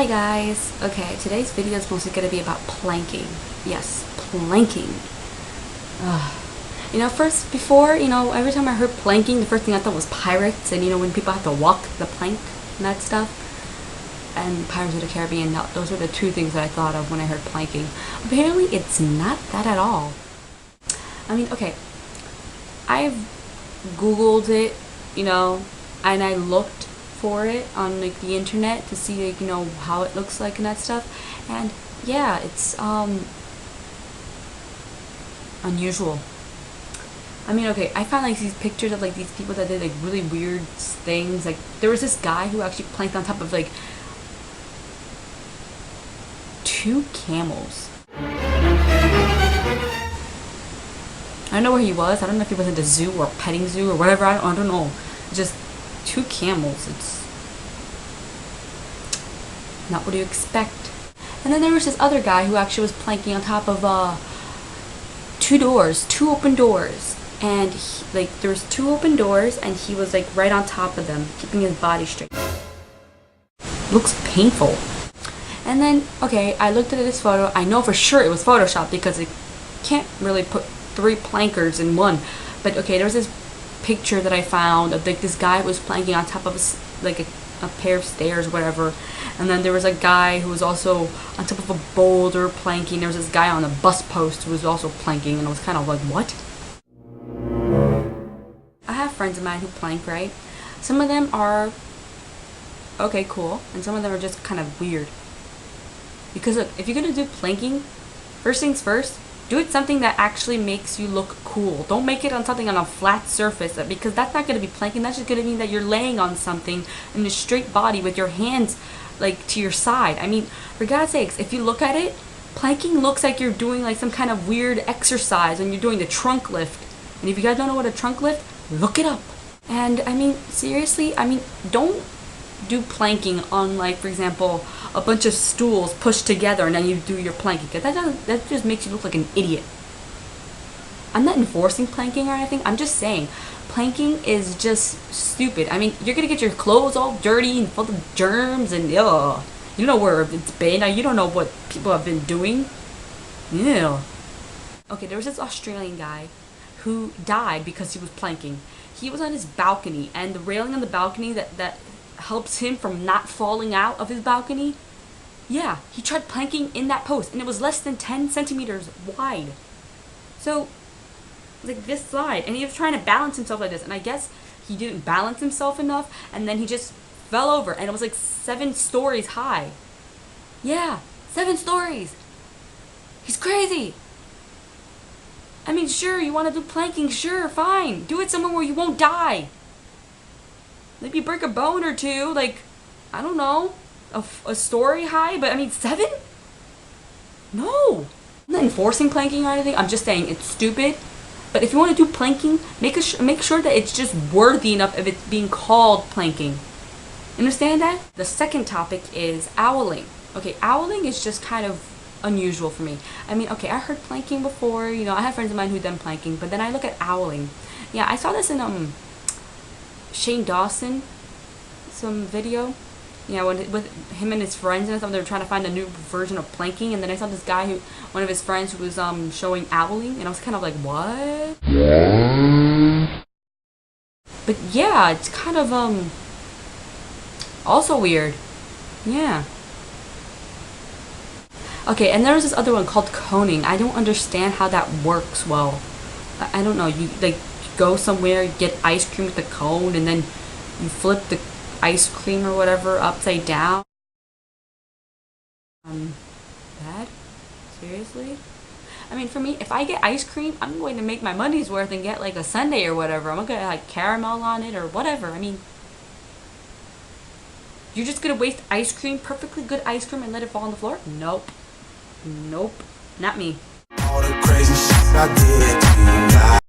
Hi guys! Okay, today's video is mostly going to be about planking. Yes, planking. Every time I heard planking, the first thing I thought was pirates, and when people have to walk the plank and that stuff. And Pirates of the Caribbean, those are the two things that I thought of when I heard planking. Apparently, it's not that at all. Okay, I've Googled it, and I looked for it on the internet to see how it looks like and that stuff, and yeah, it's unusual. Okay, I found these pictures of these people that did really weird things. There was this guy who actually planked on top of 2 camels. I don't know where he was. I don't know if he was in the zoo or petting zoo or whatever. I don't know. Just 2 camels. It's not what you expect. And then there was this other guy who actually was planking on top of 2 open doors. And there was 2 open doors, and he was right on top of them, keeping his body straight. Looks painful. And then, okay, I looked at this photo. I know for sure it was Photoshop because it can't really put 3 plankers in one. But okay, there was this picture that I found of this guy who was planking on top of a pair of stairs or whatever. And then there was a guy who was also on top of a boulder planking. There was this guy on a bus post who was also planking, and I was kind of like, what? I have friends of mine who plank, right? Some of them are okay, cool, and some of them are just kind of weird. Because look, if you're gonna do planking, first things first, do it something that actually makes you look cool. Don't make it on something on a flat surface, because that's not gonna be planking. That's just gonna mean that you're laying on something in a straight body with your hands to your side. For God's sakes, if you look at it, planking looks like you're doing some kind of weird exercise and you're doing the trunk lift. And if you guys don't know what a trunk lift, look it up. And seriously, don't do planking on for example, a bunch of stools pushed together and then you do your planking. That just makes you look like an idiot. I'm not enforcing planking or anything. I'm just saying planking is just stupid. You're gonna get your clothes all dirty and full of germs, and you don't know where it's been. You don't know what people have been doing. Ew. Okay, there was this Australian guy who died because he was planking. He was on his balcony, and the railing on the balcony that helps him from not falling out of his balcony, yeah, he tried planking in that post, and it was less than 10 centimeters wide. So, this side, and he was trying to balance himself like this, and I guess he didn't balance himself enough, and then he just fell over, and it was 7 stories high. Yeah, 7 stories. He's crazy. Sure, you want to do planking, sure, fine. Do it somewhere where you won't die. Maybe break a bone or two, I don't know, a story high, but 7? No. I'm not enforcing planking or anything. I'm just saying it's stupid. But if you want to do planking, make sure that it's just worthy enough of it being called planking. Understand that? The second topic is owling. Okay, owling is just kind of unusual for me. Okay, I heard planking before. I have friends of mine who done planking, but then I look at owling. Yeah, I saw this in Shane Dawson, some video. Yeah, with him and his friends and stuff, they were trying to find a new version of planking, and then I saw this guy one of his friends who was showing owling, and I was kind of like, what? But yeah, it's kind of also weird. Yeah. Okay, and there was this other one called coning. I don't understand how that works well. I don't know. You go somewhere, get ice cream with the cone, and then you flip the ice cream or whatever upside down. Bad? Seriously? For me, if I get ice cream, I'm going to make my money's worth and get a sundae or whatever. I'm gonna get caramel on it or whatever. You're just gonna waste ice cream, perfectly good ice cream, and let it fall on the floor? Nope. Nope. Not me. All the crazy shit I did.